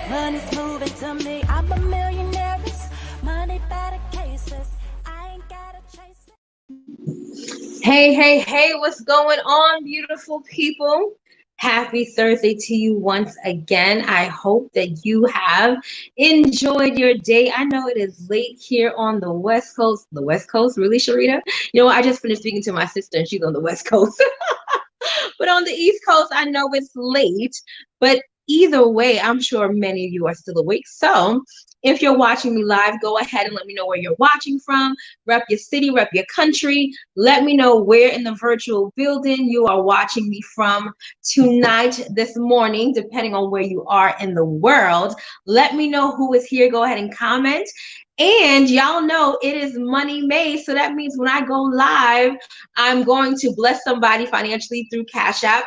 Money's moving to me. I'm a millionaire. Money better cases. I ain't gotta chase it. Hey, what's going on, beautiful people? Happy Thursday to you once again. I hope that you have enjoyed your day. I know it is late here on the West Coast. The West Coast, really, Sharita? You know what? I just finished speaking to my sister and she's on the West Coast. But on the East Coast, I know it's late, but either way, I'm sure many of you are still awake. So if you're watching me live, go ahead and let me know where you're watching from. Rep your city, rep your country. Let me know where in the virtual building you are watching me from tonight, this morning, depending on where you are in the world. Let me know who is here. Go ahead and comment. And y'all know it is money made. So that means when I go live, I'm going to bless somebody financially through Cash App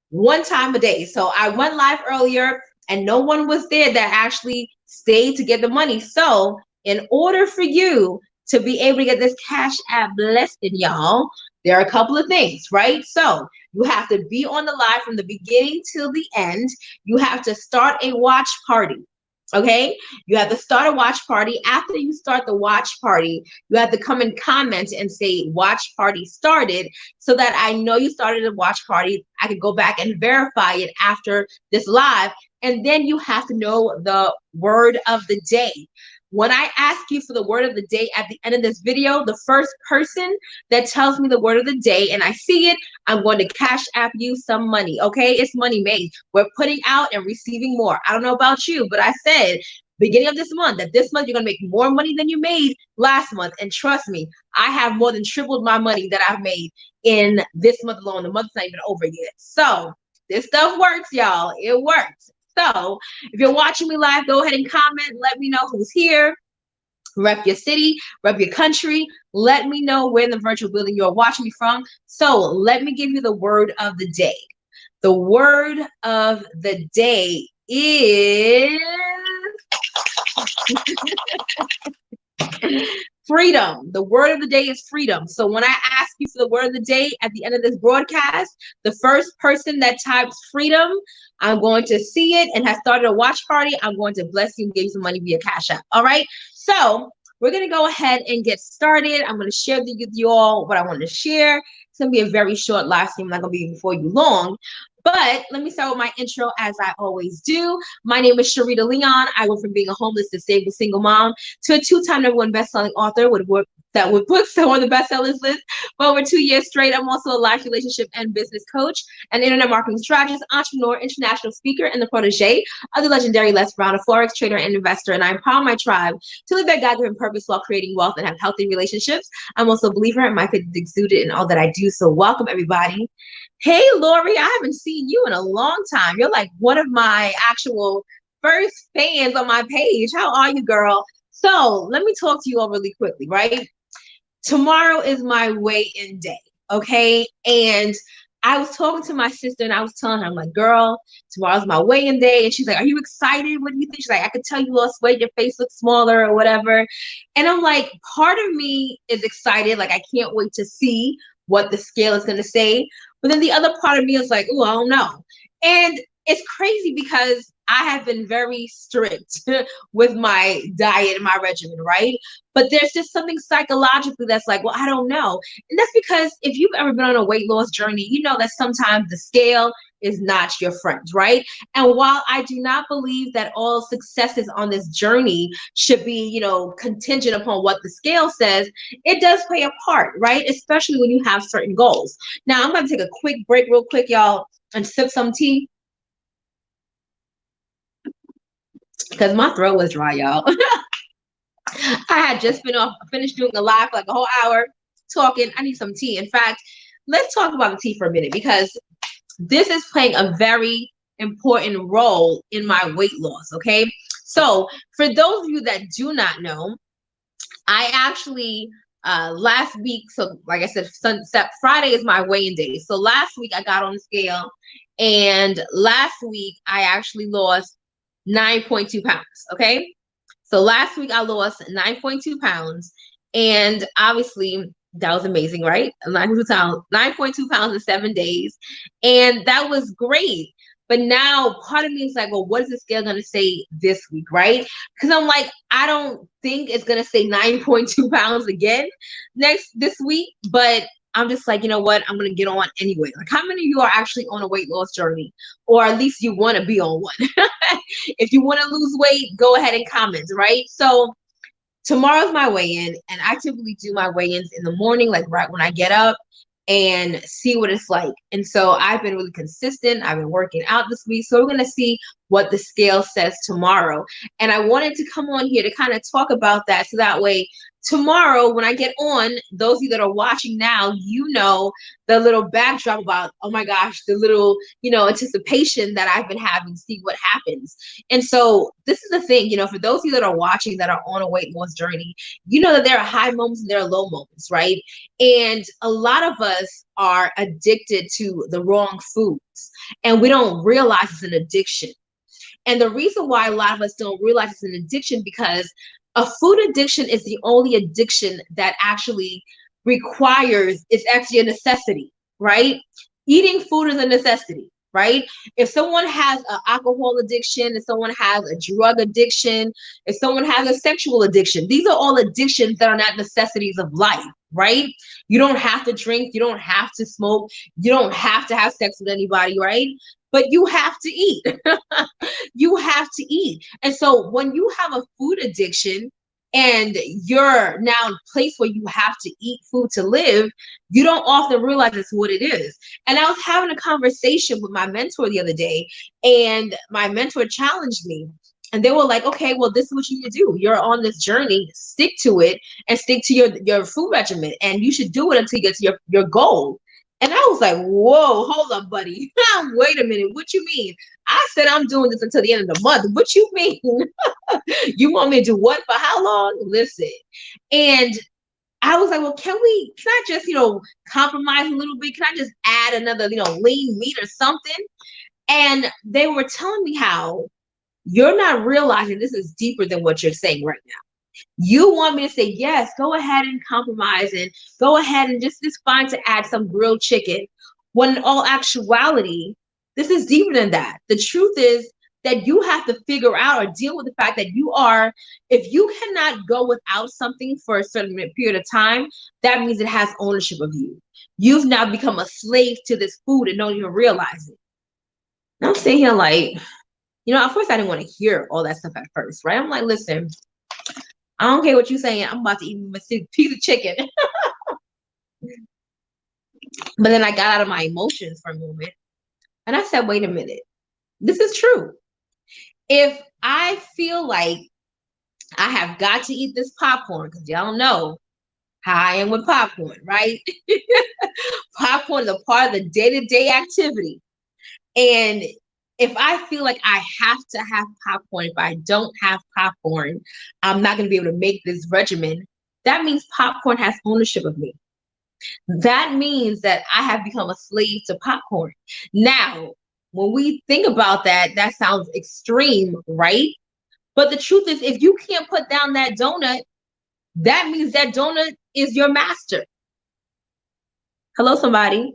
one time a day. So I went live earlier and no one was there that actually stayed to get the money. So in order for you to be able to get this Cash App blessed, y'all, there are a couple of things, right? So you have to be on the live from the beginning till the end. You have to start a watch party. Okay, you have to start a watch party. After you start the watch party, you have to come and comment and say watch party started, so that I know you started a watch party. I could go back and verify it after this live. And then you have to know the word of the day. When I ask you for the word of the day at the end of this video, the first person that tells me the word of the day and I see it, I'm going to Cash App you some money. Okay, it's money made. We're putting out and receiving more. I don't know about you, but I said beginning of this month that this month you're going to make more money than you made last month. And trust me, I have more than tripled my money that I've made in this month alone. The month's not even over yet. So this stuff works, y'all. It works. So if you're watching me live, go ahead and comment. Let me know who's here. Rep your city, rep your country. Let me know where in the virtual building you're watching me from. So let me give you the word of the day. The word of the day is freedom. The word of the day is freedom. So when I ask you for the word of the day at the end of this broadcast, the first person that types freedom, I'm going to see it and has started a watch party. I'm going to bless you and give you some money via Cash App. All right. So we're going to go ahead and get started. I'm going to share with you all what I want to share. It's going to be a very short live stream. I'm not going to be before you long. But let me start with my intro as I always do. My name is Sharita Leon. I went from being a homeless, disabled single mom to a two-time #1 best-selling author with books that were on the bestsellers list for over 2 years straight. I'm also a life, relationship, and business coach, an internet marketing strategist, entrepreneur, international speaker, and the protege of the legendary Les Brown, a forex trader and investor. And I empower my tribe to live their God-given purpose while creating wealth and have healthy relationships. I'm also a believer in my faith is exuded in all that I do. So welcome, everybody. Hey, Lori, I haven't seen you in a long time. You're like one of my actual first fans on my page. How are you, girl? So let me talk to you all really quickly, right? Tomorrow is my weigh-in day, okay? And I was talking to my sister and I was telling her, I'm like, girl, tomorrow's my weigh-in day. And she's like, are you excited? What do you think? She's like, I could tell you lost weight, your face looks smaller or whatever. And I'm like, part of me is excited. Like, I can't wait to see what the scale is going to say. But then the other part of me is like, oh, I don't know. And it's crazy because I have been very strict with my diet and my regimen, right? But there's just something psychologically that's like, well, I don't know. And that's because if you've ever been on a weight loss journey, you know that sometimes the scale is not your friend, right? And while I do not believe that all successes on this journey should be, contingent upon what the scale says, it does play a part, right? Especially when you have certain goals. Now, I'm going to take a quick break real quick, y'all, and sip some tea because my throat was dry, y'all. I had just finished doing a live for like a whole hour talking. I need some tea. In fact, let's talk about the tea for a minute because this is playing a very important role in my weight loss, okay? So for those of you that do not know, I actually last week, so like I said, Friday is my weigh-in day. So last week I got on the scale and last week I actually lost 9.2 pounds, okay? So last week I lost 9.2 pounds and obviously that was amazing, right? 9.2 pounds in 7 days. And that was great. But now part of me is like, well, what is the scale going to say this week, right? Because I'm like, I don't think it's going to say 9.2 pounds again this week. But I'm just like, you know what? I'm going to get on anyway. Like, how many of you are actually on a weight loss journey? Or at least you want to be on one? If you want to lose weight, go ahead and comment, right? So tomorrow's my weigh-in, and I typically do my weigh-ins in the morning, like right when I get up, and see what it's like. And so I've been really consistent. I've been working out this week. So we're going to see what the scale says tomorrow. And I wanted to come on here to kind of talk about that. So that way, tomorrow when I get on, those of you that are watching now, you know, the little backdrop about, oh my gosh, the little, anticipation that I've been having to see what happens. And so this is the thing, for those of you that are watching that are on a weight loss journey, you know that there are high moments and there are low moments, right? And a lot of us are addicted to the wrong foods, and we don't realize it's an addiction. And the reason why a lot of us don't realize it's an addiction, because a food addiction is the only addiction that actually it's actually a necessity, right? Eating food is a necessity, right? If someone has an alcohol addiction, if someone has a drug addiction, if someone has a sexual addiction, these are all addictions that are not necessities of life, right? You don't have to drink, you don't have to smoke, you don't have to have sex with anybody, right? But you have to eat. You have to eat. And so when you have a food addiction and you're now in a place where you have to eat food to live, you don't often realize it's what it is. And I was having a conversation with my mentor the other day, and my mentor challenged me. And they were like, okay, well, this is what you need to do. You're on this journey, stick to it, and stick to your food regimen. And you should do it until you get to your goal. And I was like, whoa, hold up, buddy. Wait a minute. What you mean? I said I'm doing this until the end of the month. What you mean? You want me to do what for how long? Listen. And I was like, well, can I just, compromise a little bit? Can I just add another, lean meat or something? And they were telling me how you're not realizing this is deeper than what you're saying right now. You want me to say, yes, go ahead and compromise and go ahead and just fine to add some grilled chicken. When in all actuality, this is deeper than that. The truth is that you have to figure out or deal with the fact that if you cannot go without something for a certain period of time, that means it has ownership of you. You've now become a slave to this food and don't even realize it. And I'm sitting here like, at first I didn't want to hear all that stuff at first, right? I'm like, listen, I don't care what you're saying. I'm about to eat a piece of chicken. But then I got out of my emotions for a moment. And I said, wait a minute. This is true. If I feel like I have got to eat this popcorn, because y'all know how I am with popcorn, right? Popcorn is a part of the day-to-day activity. And if I feel like I have to have popcorn, if I don't have popcorn, I'm not going to be able to make this regimen. That means popcorn has ownership of me. That means that I have become a slave to popcorn. Now, when we think about that, that sounds extreme, right? But the truth is, if you can't put down that donut, that means that donut is your master. Hello, somebody.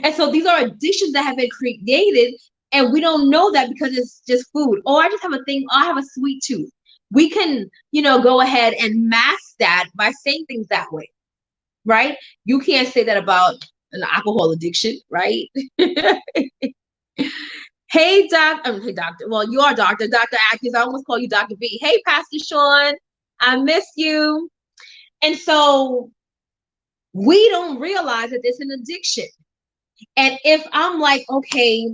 And so these are addictions that have been created, and we don't know that because it's just food. Oh, I just have a thing. Oh, I have a sweet tooth. We can, go ahead and mask that by saying things that way, right? You can't say that about an alcohol addiction, right? Hey, doctor. Well, you are Dr. Atkins. I almost call you Dr. B. Hey, Pastor Sean. I miss you. And so we don't realize that it's an addiction. And if I'm like, okay,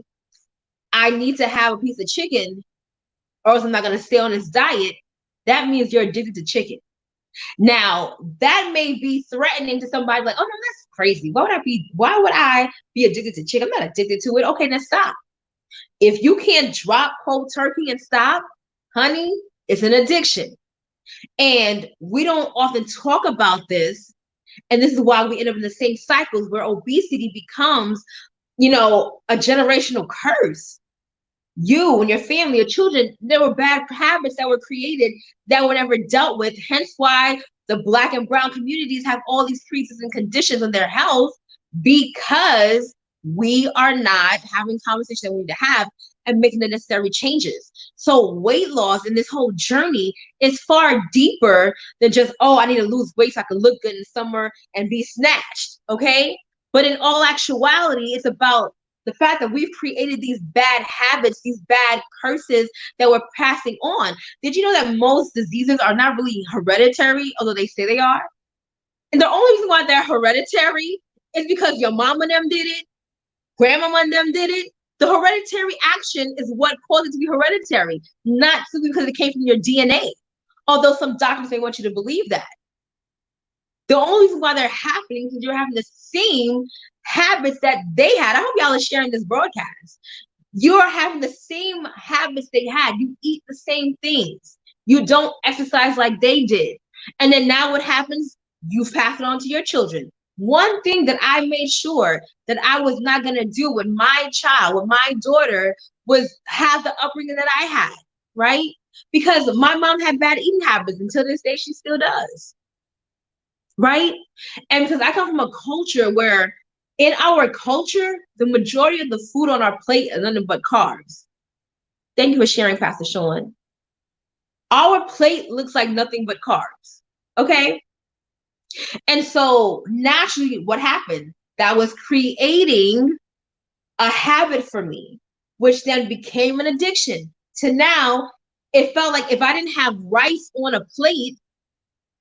I need to have a piece of chicken or else I'm not going to stay on this diet, that means you're addicted to chicken. Now, that may be threatening to somebody, like, oh, no, that's crazy. Why would I be addicted to chicken? I'm not addicted to it. Okay, then stop. If you can't drop cold turkey and stop, honey, it's an addiction. And we don't often talk about this. And this is why we end up in the same cycles where obesity becomes, a generational curse. You and your family, your children, there were bad habits that were created that were never dealt with. Hence why the Black and brown communities have all these pre-existing conditions in their health, because we are not having conversations that we need to have. and making the necessary changes. So weight loss in this whole journey is far deeper than just, oh, I need to lose weight so I can look good in summer and be snatched, okay? But in all actuality, it's about the fact that we've created these bad habits, these bad curses that we're passing on. Did you know that most diseases are not really hereditary, although they say they are? And the only reason why they're hereditary is because your mama and them did it, grandmama and them did it. The hereditary action is what caused it to be hereditary, not simply because it came from your DNA. Although some doctors may want you to believe that. The only reason why they're happening is you're having the same habits that they had. I hope y'all are sharing this broadcast. You're having the same habits they had. You eat the same things. You don't exercise like they did. And then now what happens? You pass it on to your children. One thing that I made sure that I was not going to do with my child, with my daughter, was have the upbringing that I had, right? Because my mom had bad eating habits. Until this day, she still does, right? And because I come from a culture where in our culture, the majority of the food on our plate is nothing but carbs. Thank you for sharing, Pastor Sean. Our plate looks like nothing but carbs, okay? And so naturally, what happened? That was creating a habit for me, which then became an addiction. To now, it felt like if I didn't have rice on a plate,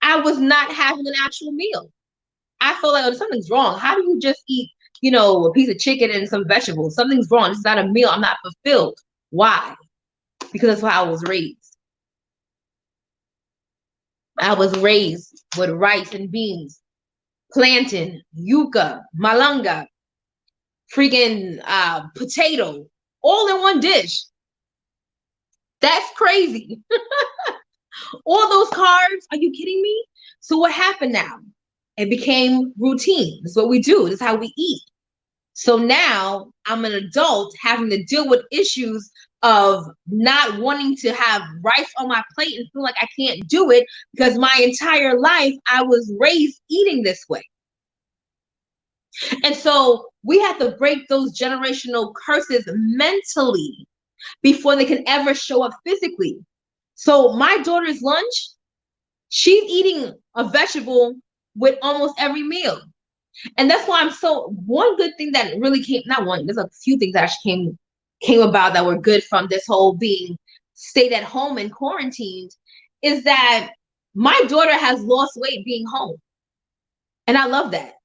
I was not having an actual meal. I felt like, oh, something's wrong. How do you just eat, a piece of chicken and some vegetables? Something's wrong. It's not a meal. I'm not fulfilled. Why? Because that's how I was raised. I was raised with rice and beans, plantain, yuca, malanga, freaking potato, all in one dish. That's crazy. All those carbs, are you kidding me? So what happened now? It became routine. It's what we do. This is how we eat. So now I'm an adult having to deal with issues of not wanting to have rice on my plate and feel like I can't do it because my entire life I was raised eating this way. And so we have to break those generational curses mentally before they can ever show up physically. So my daughter's lunch, she's eating a vegetable with almost every meal. And that's why one good thing that really there's a few things that actually came about that were good from this whole being stayed at home and quarantined, is that my daughter has lost weight being home. And I love that.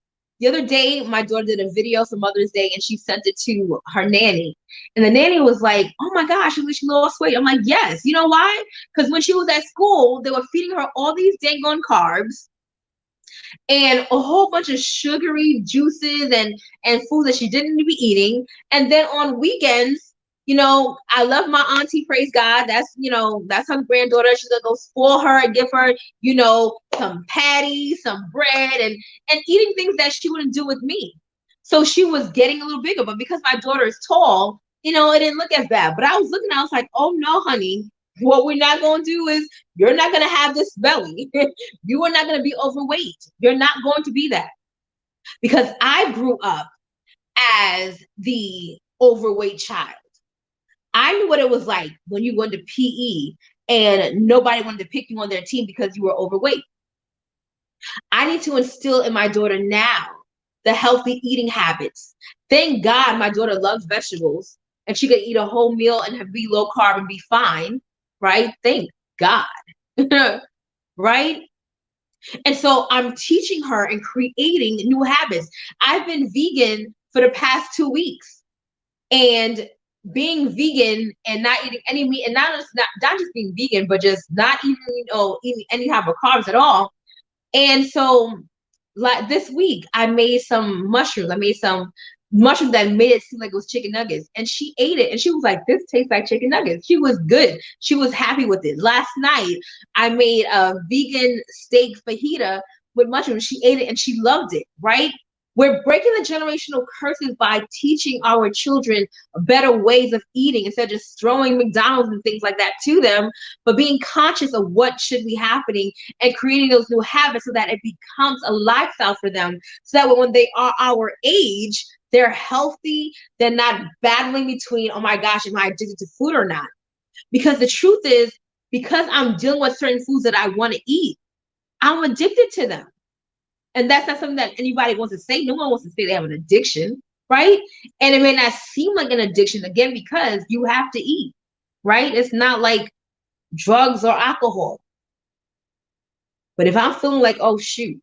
The other day, my daughter did a video for Mother's Day and she sent it to her nanny. And the nanny was like, oh my gosh, she lost weight. I'm like, yes. You know why? Because when she was at school, they were feeding her all these dang on carbs and a whole bunch of sugary juices and food that she didn't need to be eating. And then on weekends, I love my auntie, praise God. That's her granddaughter. She's gonna go spoil her and give her, some patties, some bread, and eating things that she wouldn't do with me. So she was getting a little bigger, but because my daughter is tall, it didn't look as bad. But I was like, oh no, honey, what we're not gonna do is you're not gonna have this belly. You are not gonna be overweight. You're not going to be that. Because I grew up as the overweight child. I knew what it was like when you went to PE and nobody wanted to pick you on their team because you were overweight. I need to instill in my daughter now the healthy eating habits. Thank God my daughter loves vegetables and she could eat a whole meal and be low carb and be fine, right? Thank God, right? And so I'm teaching her and creating new habits. I've been vegan for the past 2 weeks, and being vegan and not eating any meat, and not just being vegan, but just not even eating any type of carbs at all. And so like this week I made some mushrooms. I made some mushrooms that made it seem like it was chicken nuggets, and she ate it and she was like, this tastes like chicken nuggets. She was good. She was happy with it. Last night I made a vegan steak fajita with mushrooms. She ate it and she loved it, right? We're breaking the generational curses by teaching our children better ways of eating instead of just throwing McDonald's and things like that to them, but being conscious of what should be happening and creating those new habits so that it becomes a lifestyle for them. So that when they are our age, They're healthy. They're not battling between, oh my gosh, am I addicted to food or not? Because the truth is, because I'm dealing with certain foods that I want to eat, I'm addicted to them. And that's not something that anybody wants to say. No one wants to say they have an addiction, right? And it may not seem like an addiction, again, because you have to eat, right? It's not like drugs or alcohol. But if I'm feeling like, oh, shoot,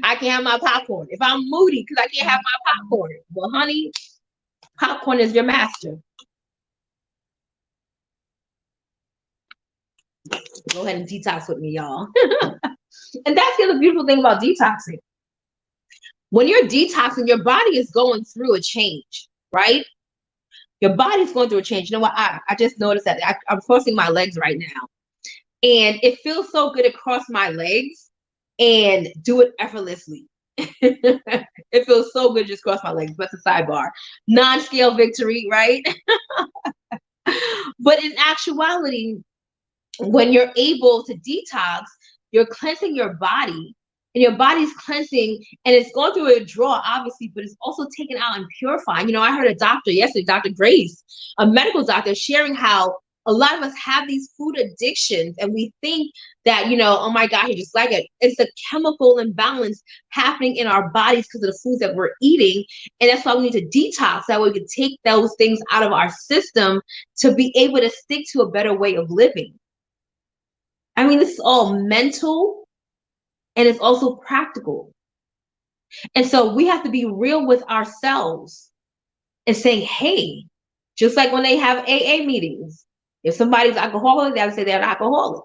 I can't have my popcorn. If I'm moody because I can't have my popcorn, well, honey, popcorn is your master. Go ahead and detox with me, y'all. And that's the other beautiful thing about detoxing. When you're detoxing, your body is going through a change, right? Your body's going through a change. You know what? I just noticed that I'm crossing my legs right now. And it feels so good to cross my legs and do it effortlessly. It feels so good to just cross my legs. That's a sidebar. Non-scale victory, right? But in actuality, when you're able to detox, you're cleansing your body, and your body's cleansing, and it's going through a draw, obviously, but it's also taking out and purifying. You know, I heard a doctor yesterday, Dr. Grace, a medical doctor, sharing how a lot of us have these food addictions, and we think that, you know, oh my God, you just like it. It's a chemical imbalance happening in our bodies because of the foods that we're eating. And that's why we need to detox. That way we can take those things out of our system to be able to stick to a better way of living. I mean, this is all mental, and it's also practical. And so we have to be real with ourselves and saying, hey, just like when they have AA meetings, if somebody's alcoholic, they would say they're an alcoholic.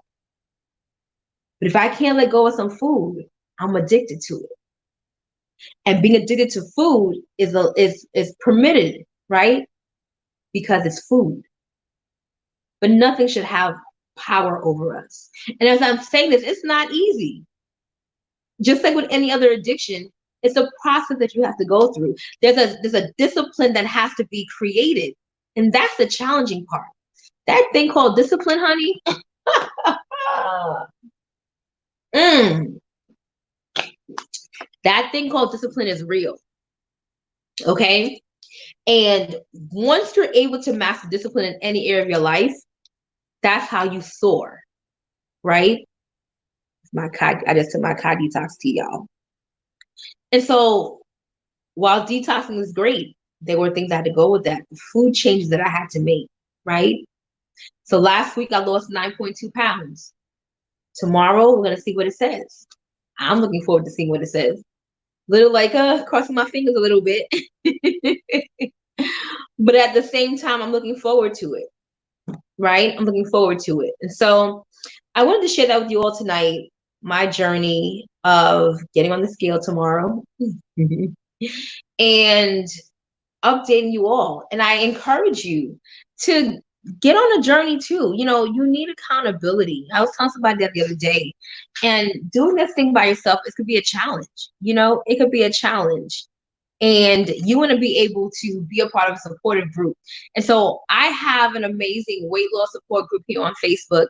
But if I can't let go of some food, I'm addicted to it. And being addicted to food is permitted, right? Because it's food. But nothing should have power over us. And as I'm saying this, it's not easy. Just like with any other addiction, it's a process that you have to go through. There's a discipline that has to be created. And that's the challenging part. That thing called discipline, honey. That thing called discipline is real. Okay? And once you're able to master discipline in any area of your life, that's how you soar, right? I just took my Kai detox tea, y'all. And so while detoxing is great, there were things I had to go with that. Food changes that I had to make, right? So last week I lost 9.2 pounds. Tomorrow we're going to see what it says. I'm looking forward to seeing what it says. Little like crossing my fingers a little bit. But at the same time, I'm looking forward to it, right? I'm looking forward to it. And so I wanted to share that with you all tonight, my journey of getting on the scale tomorrow and updating you all. And I encourage you to get on a journey too. You know, you need accountability. I was telling somebody that the other day, and doing this thing by yourself, it could be a challenge. You know, it could be a challenge. And you want to be able to be a part of a supportive group. And so I have an amazing weight loss support group here on Facebook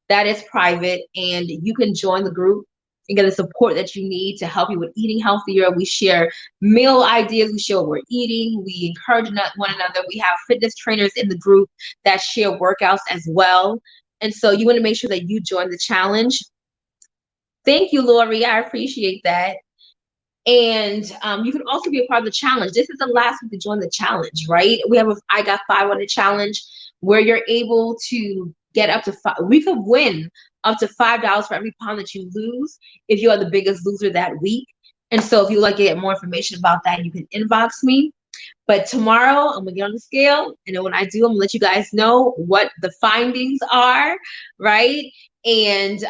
that is private, and you can join the group and get the support that you need to help you with eating healthier. We share meal ideas. We share what we're eating. We encourage one another. We have fitness trainers in the group that share workouts as well. And so you want to make sure that you join the challenge. Thank you, Lori. I appreciate that. And you can also be a part of the challenge. This is the last week to join the challenge, right? We have I Got 5 on the challenge, where you're able to get up to we could win up to $5 for every pound that you lose if you are the biggest loser that week. And so if you'd like to get more information about that, you can inbox me. But tomorrow I'm gonna get on the scale, and then when I do, I'm gonna let you guys know what the findings are, right? And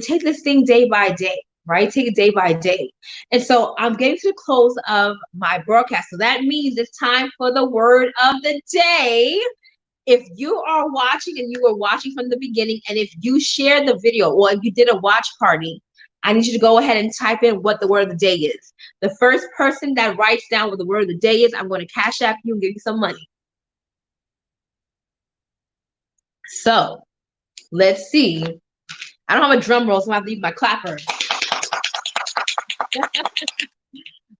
take this thing day by day. Right? Take it day by day. And so I'm getting to the close of my broadcast. So that means it's time for the word of the day. If you are watching and you were watching from the beginning, and if you shared the video, or if you did a watch party, I need you to go ahead and type in what the word of the day is. The first person that writes down what the word of the day is, I'm going to cash app you and give you some money. So let's see. I don't have a drum roll, so I have to use my clapper.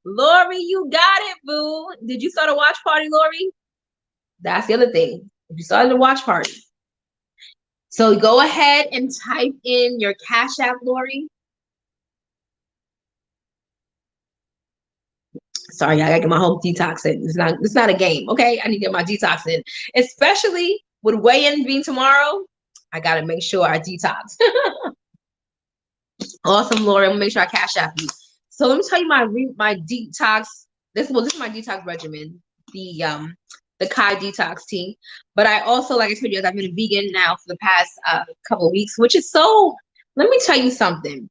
Lori, you got it, boo. Did you start a watch party, Lori? That's the other thing. If you started a watch party. So go ahead and type in your Cash App, Lori. Sorry, I gotta get my whole detox in. It's not a game, okay? I need to get my detox in. Especially with weigh-in being tomorrow, I gotta make sure I detox. Awesome, Lori. I'm gonna make sure I Cash App you. So let me tell you my detox. This is my detox regimen, the Kai Detox tea. But I also, like I told you, I've been a vegan now for the past couple of weeks, which is so. Let me tell you something.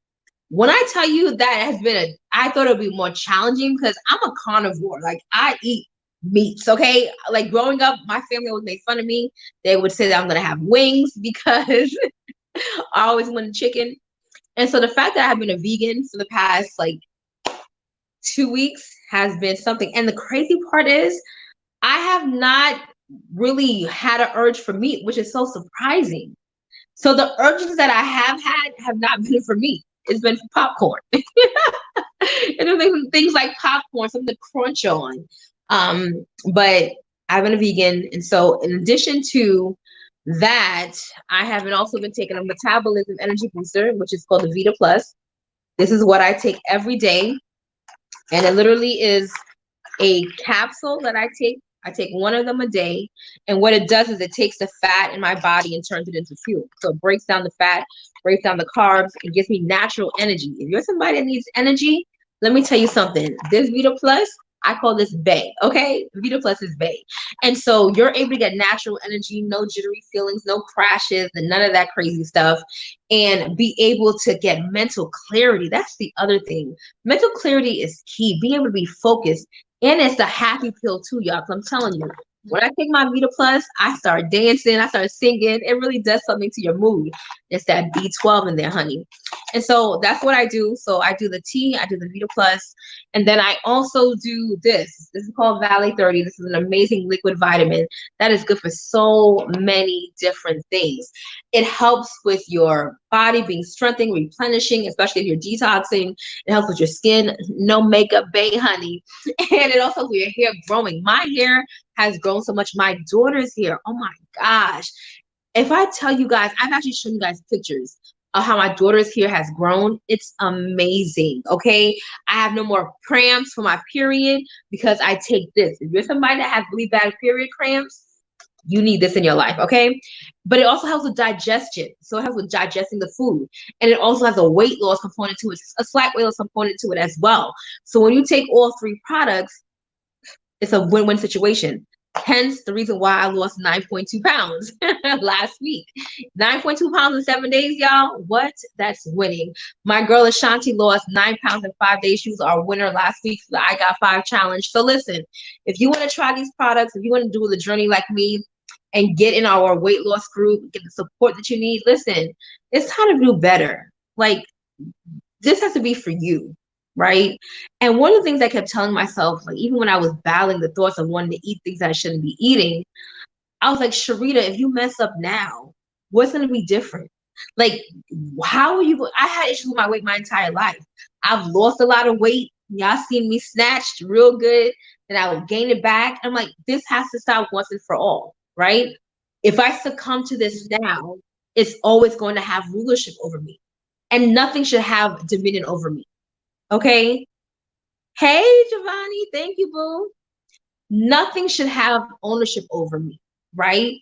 When I tell you that has been I thought it would be more challenging because I'm a carnivore. Like I eat meats, okay? Like growing up, my family always made fun of me. They would say that I'm gonna have wings because I always wanted chicken. And so the fact that I've been a vegan for the past like 2 weeks has been something. And the crazy part is I have not really had an urge for meat, which is so surprising. So the urges that I have had have not been for meat. It's been for popcorn. And things like popcorn, something to crunch on. But I've been a vegan. And so in addition to that, I have also been taking a metabolism energy booster, which is called the Vita Plus. This is what I take every day. And it literally is a capsule that I take. I take one of them a day. And what it does is it takes the fat in my body and turns it into fuel. So it breaks down the fat, breaks down the carbs, and gives me natural energy. If you're somebody that needs energy, let me tell you something. This Vita Plus, I call this Bay, okay? Vita Plus is Bay. And so you're able to get natural energy, no jittery feelings, no crashes, and none of that crazy stuff, and be able to get mental clarity. That's the other thing. Mental clarity is key. Being able to be focused. And it's the happy pill too, y'all. Cause I'm telling you, when I take my Vita Plus, I start dancing, I start singing. It really does something to your mood. It's that B12 in there, honey. And so that's what I do. So I do the tea, I do the Vita Plus, and then I also do this. This is called Valley 30. This is an amazing liquid vitamin that is good for so many different things. It helps with your body being strengthened, replenishing, especially if you're detoxing. It helps with your skin, no makeup, bae, honey. And it also helps with your hair growing. My hair has grown so much. My daughter's hair, oh my gosh. If I tell you guys, I've actually shown you guys pictures of how my daughter's hair has grown. It's amazing, okay? I have no more cramps for my period because I take this. If you're somebody that has really bad period cramps, you need this in your life, okay? But it also helps with digestion. So it helps with digesting the food. And it also has a weight loss component to it, a slight weight loss component to it as well. So when you take all three products, it's a win-win situation. Hence the reason why I lost 9.2 pounds last week. 9.2 pounds in 7 days, y'all. What? That's winning. My girl Ashanti lost 9 pounds in 5 days. She was our winner last week for the I Got 5 challenge. So listen, if you want to try these products, if you want to do the journey like me and get in our weight loss group, get the support that you need, listen, it's time to do better. Like, this has to be for you. Right. And one of the things I kept telling myself, like even when I was battling the thoughts of wanting to eat things that I shouldn't be eating, I was like, Sharita, if you mess up now, what's going to be different? Like, how are you? I had issues with my weight my entire life. I've lost a lot of weight. Y'all seen me snatched real good. Then I would gain it back. I'm like, this has to stop once and for all. Right. If I succumb to this now, it's always going to have rulership over me. And nothing should have dominion over me. Okay. Hey, Giovanni. Thank you, boo. Nothing should have ownership over me, right?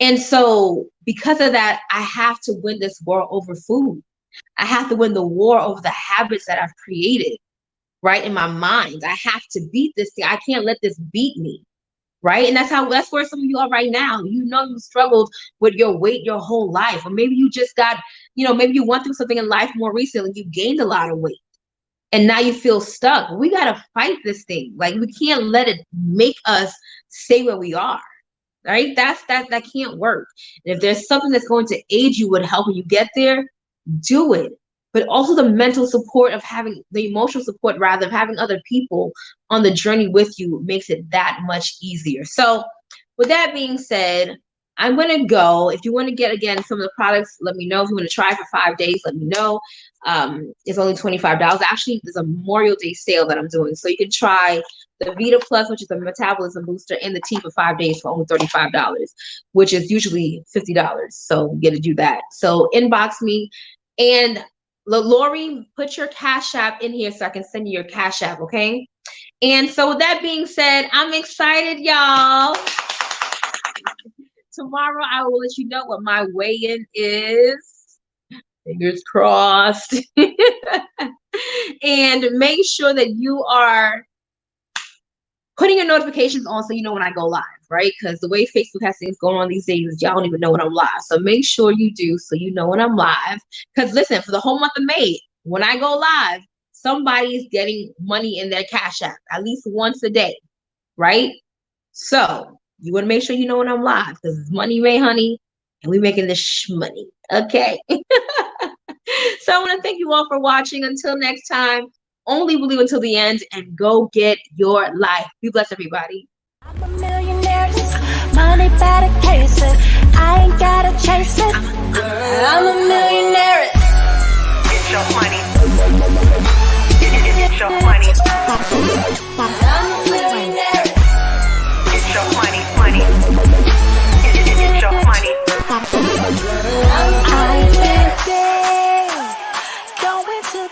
And so because of that, I have to win this war over food. I have to win the war over the habits that I've created, right? In my mind, I have to beat this thing. I can't let this beat me, right? And that's where some of you are right now. You know, you struggled with your weight your whole life, or maybe you just got, maybe you went through something in life more recently. You gained a lot of weight. And now you feel stuck. We got to fight this thing. Like, we can't let it make us stay where we are, right? That can't work. And if there's something that's going to aid you with helping you get there, do it. But also the mental support of having the emotional support, rather, of having other people on the journey with you makes it that much easier. So with that being said, I'm going to go. If you want to get, again, some of the products, let me know. If you want to try for 5 days, let me know. It's only $25. Actually, there's a Memorial Day sale that I'm doing. So you can try the Vita Plus, which is a metabolism booster, and the tea for 5 days for only $35, which is usually $50. So you get to do that. So inbox me. And Lori, put your Cash App in here so I can send you your Cash App, okay? And so with that being said, I'm excited, y'all. Tomorrow I will let you know what my weigh-in is. Fingers crossed. And make sure that you are putting your notifications on so you know when I go live, right? Because the way Facebook has things going on these days is y'all don't even know when I'm live. So make sure you do so you know when I'm live. Because listen, for the whole month of May, when I go live, somebody's getting money in their Cash App at least once a day, right? So you want to make sure you know when I'm live, because it's Money Ray, honey, and we making this money, okay? So I want to thank you all for watching. Until next time, only believe until the end and go get your life. Be blessed, everybody. I'm a millionaire, money better cases. I ain't gotta chase it. I'm a millionaire. Get your money. Get your money.